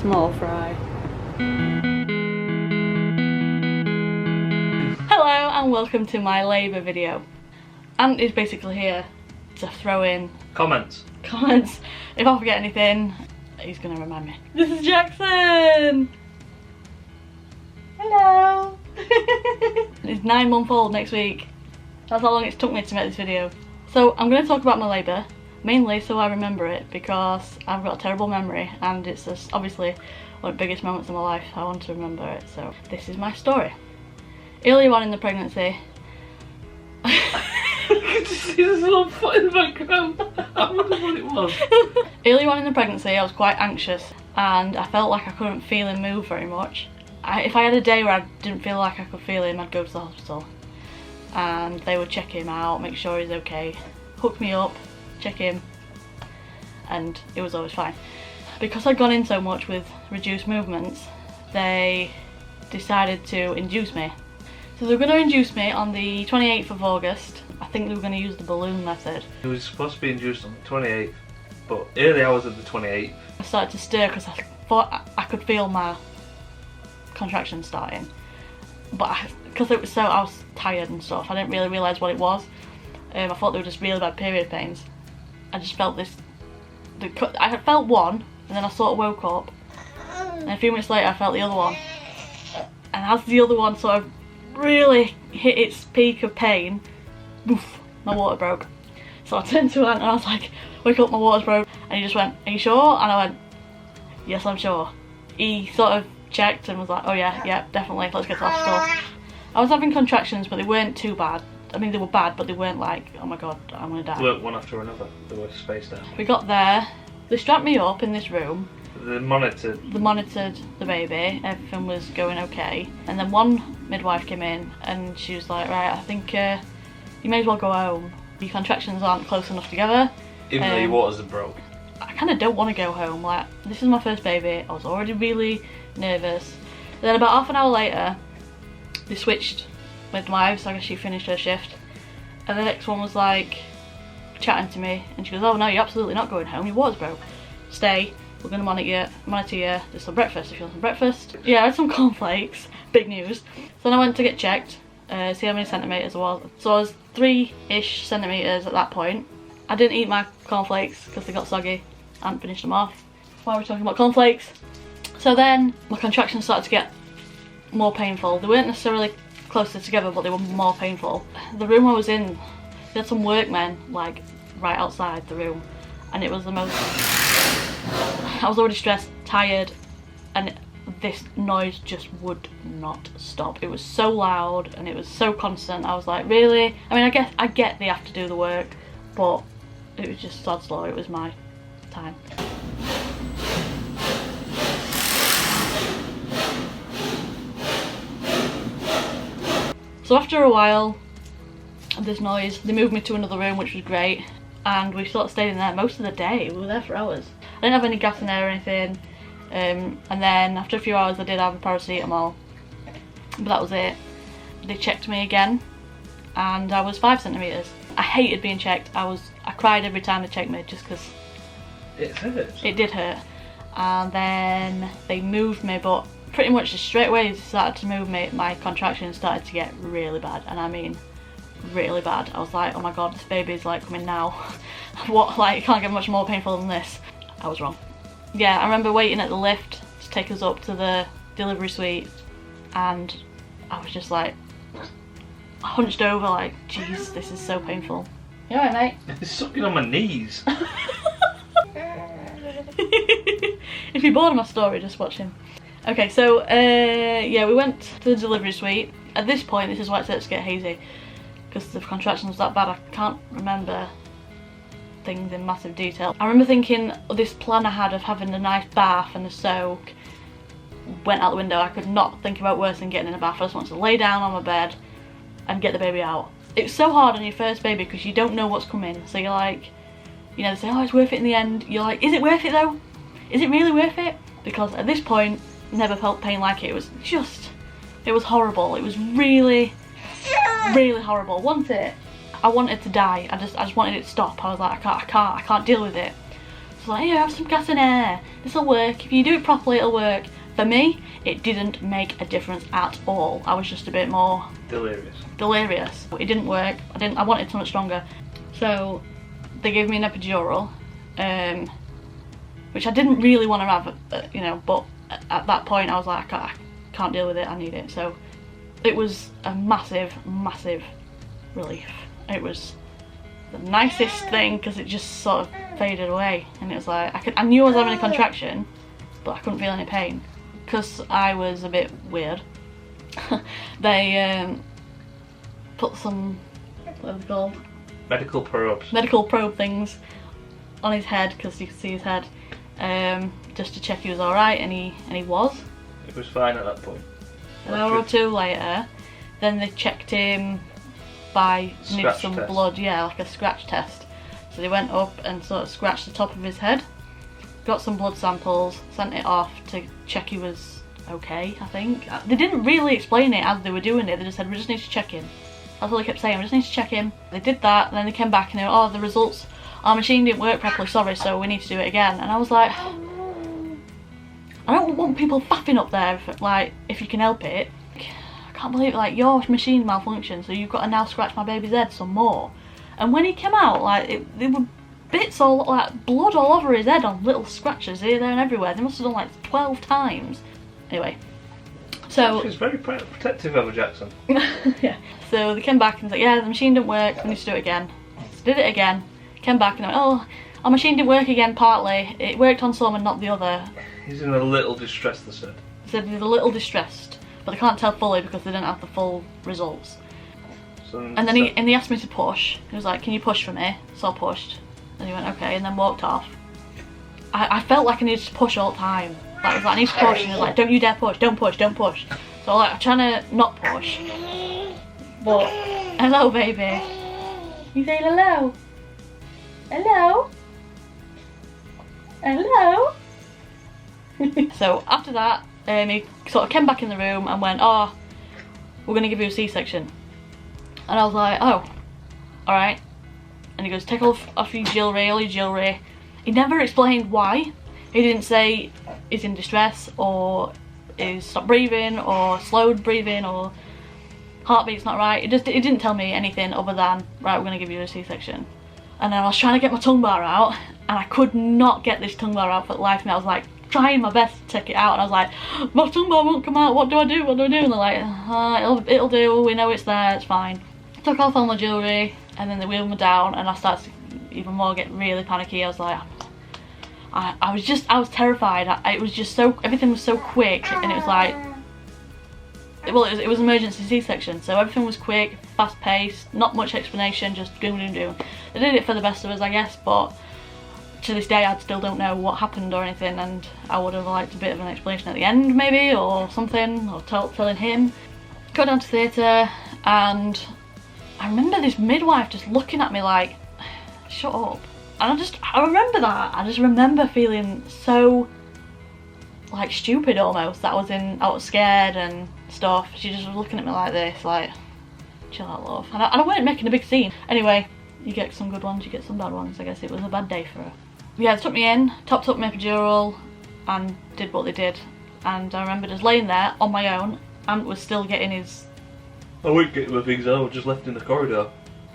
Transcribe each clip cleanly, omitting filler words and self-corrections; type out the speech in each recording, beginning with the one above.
small fry. Hello and welcome to my labour video. Ant is basically here to throw in comments. If I forget anything, he's gonna remind me. This is Jackson! Hello! He's 9-month-old next week. That's how long it's took me to make this video. So I'm going to talk about my labour, mainly so I remember it, because I've got a terrible memory and it's just obviously one of the biggest moments of my life. I want to remember it, so this is my story. Earlier on in the pregnancy... I could see this little foot in the background. I wonder what it was. Earlier on in the pregnancy I was quite anxious and I felt like I couldn't feel him move very much. If I had a day where I didn't feel like I could feel him, I'd go to the hospital and they would check him out, make sure he's okay, hook me up, check him, and it was always fine. Because I'd gone in so much with reduced movements, they decided to induce me. So they were going to induce me on the 28th of August. I think they were going to use the balloon method. It was supposed to be induced on the 28th, but early hours of the 28th. I started to stir because I thought I could feel my contractions starting, but because it was so, I was tired and stuff, I didn't really realise what it was. I thought they were just really bad period pains. I just felt this, I had felt one and then I sort of woke up and a few minutes later I felt the other one, and as the other one sort of really hit its peak of pain, poof, my water broke. So I turned to Ant and I was like, wake up, my water's broke, and he just went, are you sure? And I went, yes, I'm sure. He sort of checked and was like, oh yeah, definitely, let's get to the hospital. I was having contractions, but they weren't too bad. I mean, they were bad, but they weren't like, oh my god, I'm gonna die. They weren't one after another, they were spaced out. We got there, they strapped me up in this room. They monitored the baby, everything was going okay. And then one midwife came in and she was like, right, I think you may as well go home. Your contractions aren't close enough together. Even though your waters are broke. I kind of don't want to go home, like, this is my first baby, I was already really nervous. Then about half an hour later, they switched midwives, I guess she finished her shift. And the next one was like, chatting to me, and she goes, oh no, you're absolutely not going home, your water's broke. Stay, we're going to monitor you, there's some breakfast if you want some breakfast. Yeah, I had some cornflakes, big news. So then I went to get checked, see how many centimetres I was. So I was 3-ish centimetres at that point. I didn't eat my cornflakes because they got soggy. I hadn't finished them off. Why are we talking about cornflakes? So then my contractions started to get more painful. They weren't necessarily closer together, but they were more painful. The room I was in, they had some workmen like right outside the room, and it was the most... I was already stressed, tired, and this noise just would not stop. It was so loud and it was so constant. I was like, really? I mean, I get they have to do the work, but it was just so slow. It was my time. So after a while of this noise, they moved me to another room, which was great, and we sort of stayed in there most of the day. We were there for hours. I didn't have any gas in there or anything, and then after a few hours I did have a paracetamol, but that was it. They checked me again and I was 5 centimetres. I hated being checked. I cried every time they checked me just because it hurts. It did hurt. And then they moved me, but pretty much just straight away they started to move me, my contractions started to get really bad, and I mean really bad. I was like, oh my god, this baby's like coming now. What, like, it can't get much more painful than this. I was wrong. Yeah, I remember waiting at the lift to take us up to the delivery suite, and I was just like hunched over like, jeez, this is so painful. You alright, mate? It's sucking on my knees. If you're bored of my story, just watch him. Okay, so yeah, we went to the delivery suite. At this point, this is why it starts to get hazy, because the contractions was that bad. I can't remember things in massive detail. I remember thinking this plan I had of having a nice bath and a soak went out the window. I could not think about worse than getting in a bath. I just wanted to lay down on my bed and get the baby out. It's so hard on your first baby because you don't know what's coming. So you're like, you know, they say, oh, it's worth it in the end. You're like, is it worth it though? Is it really worth it? Because at this point, never felt pain like it. It was just, it was horrible. It was really, really horrible. I wanted to die. I just wanted it to stop. I was like, I can't deal with it. It's like, here, have some gas and air. This'll work. If you do it properly, it'll work. For me, it didn't make a difference at all. I was just a bit more delirious. It didn't work. I wanted something stronger. So they gave me an epidural, which I didn't really want to have, you know, but at that point I was like, I can't deal with it, I need it. So it was a massive, massive relief. It was the nicest thing because it just sort of faded away, and it was like, I knew I was having a contraction, but I couldn't feel any pain. Because I was a bit weird, they put some, what are they called? Medical probes. Medical probe things on his head, because you could see his head, just to check he was alright, and he was. It was fine at that point. An hour or two later, then they checked him by needed some blood, yeah, like a scratch test. So they went up and sort of scratched the top of his head, got some blood samples, sent it off to check he was okay, I think. They didn't really explain it as they were doing it, they just said, we just need to check him. That's all they kept saying, we just need to check him. They did that, and then they came back and they were, oh, the results, our machine didn't work properly, sorry, so we need to do it again. And I was like, I don't want people faffing up there, if you can help it. I can't believe it, like, your machine malfunctioned, so you've got to now scratch my baby's head some more. And when he came out, like, there were bits all, like, blood all over his head on little scratches here, there and everywhere. They must have done like 12 times. Anyway, so... She's very protective of Jackson. Yeah. So they came back and was like, yeah, the machine didn't work, we need to do it again. So did it again, came back and went, oh, our machine didn't work again partly. It worked on some and not the other. He's in a little distress, they said. They said he's a little distressed, but they can't tell fully because they didn't have the full results. And then he asked me to push. He was like, can you push for me? So I pushed. And he went, okay, and then walked off. I felt like I needed to push all the time. Like, I was like, I need to push, and he was like, don't you dare push, don't push, don't push. So like, I'm trying to not push. But, hello baby. You say hello? Hello? Hello? So after that, he sort of came back in the room and went, oh, we're going to give you a C-section. And I was like, oh, alright. And he goes, take off your jewellery, all your jewellery. He never explained why. He didn't say he's in distress, or he's stopped breathing, or slowed breathing, or heartbeat's not right. He didn't tell me anything other than, right, we're going to give you a C-section. And then I was trying to get my tongue bar out, and I could not get this tongue bar out for the life of me. I was like trying my best to take it out, and I was like, my tongue bar won't come out, what do I do, what do I do? And they're like, it'll do, we know it's there, it's fine. Took off all my jewellery, and then they wheeled me down, and I started to even more get really panicky. I was like, I was terrified. It was just so, everything was so quick, and it was like, well, it was an emergency C-section, so everything was quick, fast paced, not much explanation, just doom. They did it for the best of us, I guess, but to this day I still don't know what happened or anything, and I would have liked a bit of an explanation at the end maybe, or something, or telling him. Go down to theatre, and I remember this midwife just looking at me like, shut up. And I remember that. I just remember feeling so, like, stupid almost, that I was scared and stuff. She just was looking at me like this, like, chill out, love. And I weren't making a big scene. Anyway, you get some good ones, you get some bad ones. I guess it was a bad day for her. Yeah, they took me in, topped up my epidural, and did what they did. And I remember just laying there on my own, and was still getting his... I wouldn't get my things out, I was just left in the corridor,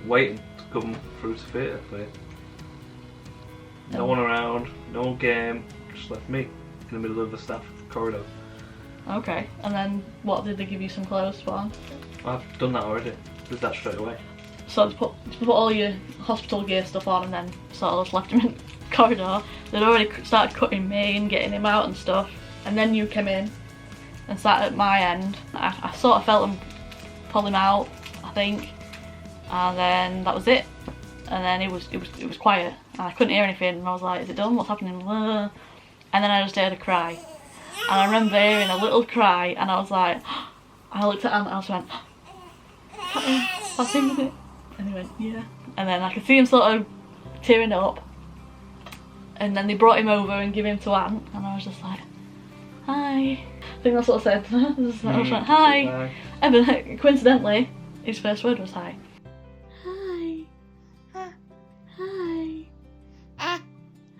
waiting to come through to theatre for it. No one around, no game, just left me in the middle of the staff corridor. Okay, and then what, did they give you some clothes for on? I've done that already, did that straight away. So to put all your hospital gear stuff on, and then sort of just left him in the corridor. They'd already started cutting me and getting him out and stuff, and then you came in and sat at my end. I sort of felt them pull him out, I think, and then that was it. And then it was quiet, and I couldn't hear anything, and I was like, is it done? What's happening? And then I just heard a cry, and I remember hearing a little cry, and I was like, I looked at him and I just went, that's him, isn't it? And he went, yeah. And then I could see him sort of tearing up, and then they brought him over and gave him to Aunt, and I was just like, hi. I think that's what I said. I was like, hi. And then coincidentally, his first word was hi. Hi. Hi.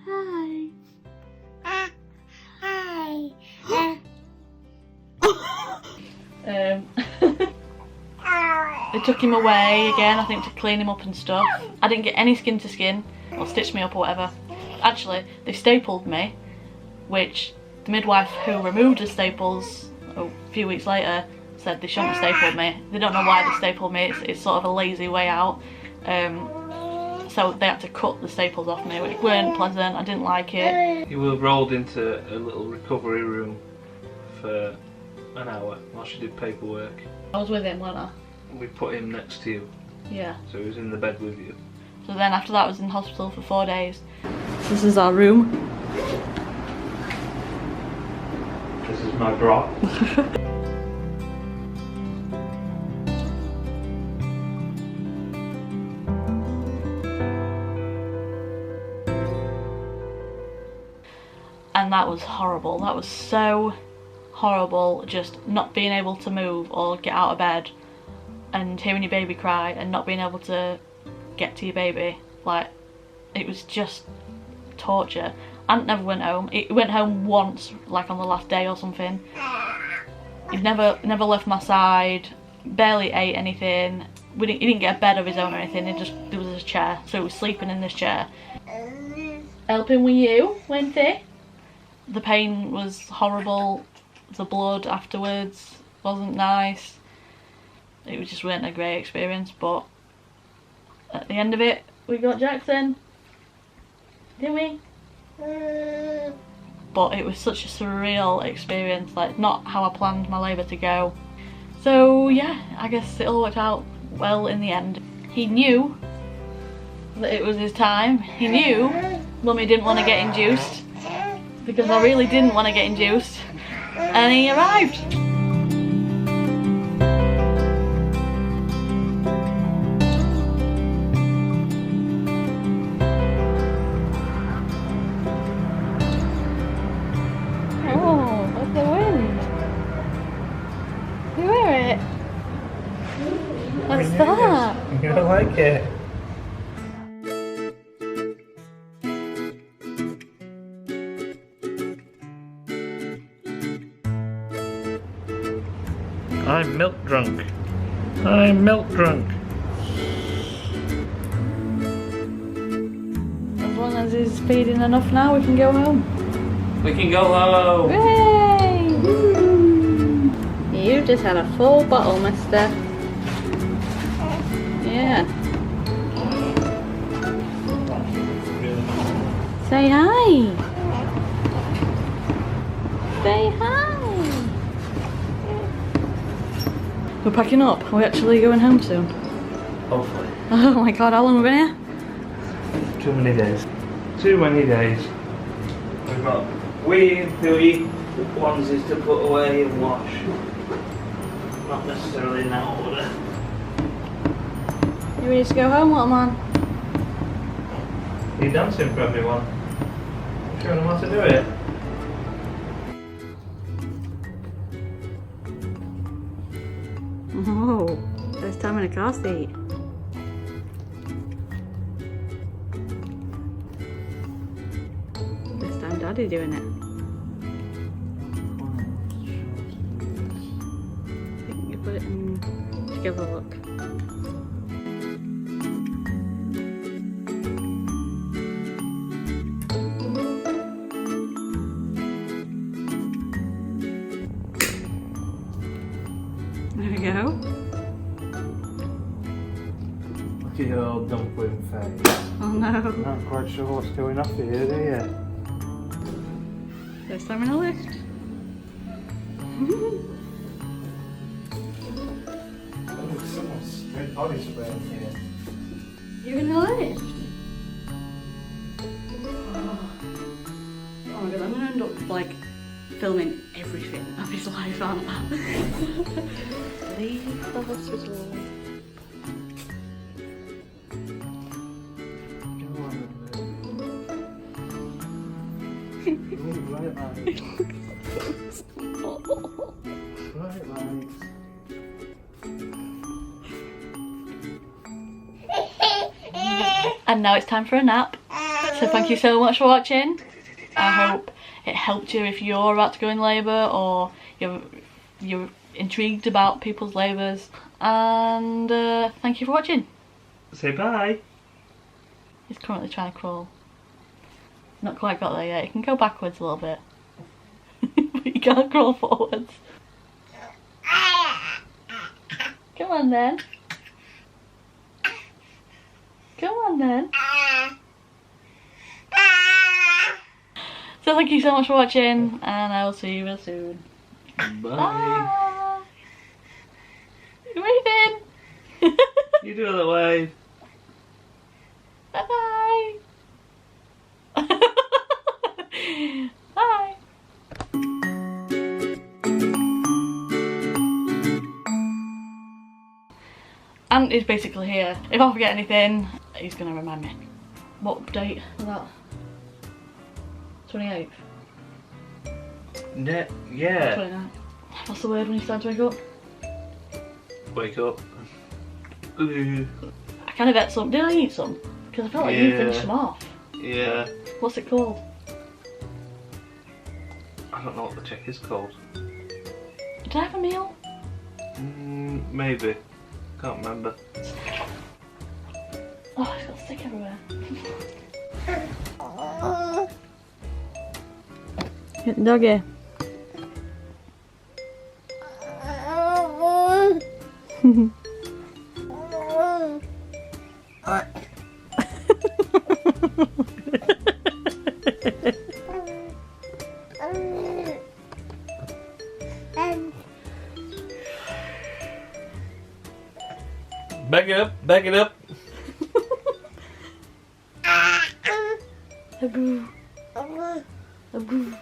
Hi. They took him away again, I think, to clean him up and stuff. I didn't get any skin to skin, or stitched me up or whatever. Actually, they stapled me, which the midwife who removed the staples a few weeks later said they shouldn't have stapled me. They don't know why they stapled me, it's sort of a lazy way out. So they had to cut the staples off me, which weren't pleasant, I didn't like it. You were rolled into a little recovery room for an hour while she did paperwork. I was with him, wasn't I? We put him next to you, Yeah. so he was in the bed with you. So then after that I was in hospital for 4 days. This is our room. This is my bra. And that was horrible. That was so horrible, just not being able to move or get out of bed and hearing your baby cry and not being able to get to your baby. Like, it was just torture. Aunt never went home. He went home once, like on the last day or something. He never left my side, barely ate anything. He didn't get a bed of his own or anything, there was a chair, so he was sleeping in this chair. Helping with you, weren't he? The pain was horrible, the blood afterwards wasn't nice. It just weren't a great experience, but at the end of it, we got Jackson, didn't we? But it was such a surreal experience, like not how I planned my labour to go. So yeah, I guess it all worked out well in the end. He knew that it was his time. He knew Mummy didn't want to get induced, because I really didn't want to get induced, and he arrived. Oh, what's the wind? You hear it? What's that? You don't like it? I'm milk drunk. I'm milk drunk. As long as he's feeding enough now, we can go home. We can go home. Yay! You just had a full bottle, mister. Yeah. Say hi. Say hi. We're packing up. Are we actually going home soon? Hopefully. Oh my god, how long have we been here? Too many days. Too many days. We've got wee onesies to put away and wash. Not necessarily in that order. You ready to go home, little man? Are you dancing for everyone? Showing them how to do it. Oh, first time in a car seat. First time Daddy doing it. I think you put it in together, look. There we go. Look at your old dumpling face. Oh no. Not quite sure what's going off here, do you? First time in a lift. Oh, someone's good body spray in here. You're in a lift? Oh my god, I'm gonna end up like filming everything of his life, aren't I? Leave the hospital. Right lights. Right lights. And now it's time for a nap. So thank you so much for watching. I hope it helped you if you're about to go in labour or you're intrigued about people's labours. And thank you for watching. Say bye. He's currently trying to crawl. Not quite got there yet. He can go backwards a little bit. But he can't crawl forwards. Come on then. Come on then. So thank you so much for watching, and I will see you real soon. Bye. Bye. You're waving. You do that wave. Bye bye. Bye. Ant is basically here. If I forget anything, he's gonna remind me. What date was that? 28th? Yeah. 29th. What's the word when you start to wake up? Wake up. Ooh. I kind of ate some. Did I eat some? Because I felt like you finished them off. Yeah. What's it called? I don't know what the check is called. Did I have a meal? Maybe. Can't remember. Oh, it's got stick everywhere. Get the doggy. Back it up, back it up. Agoo. Agoo.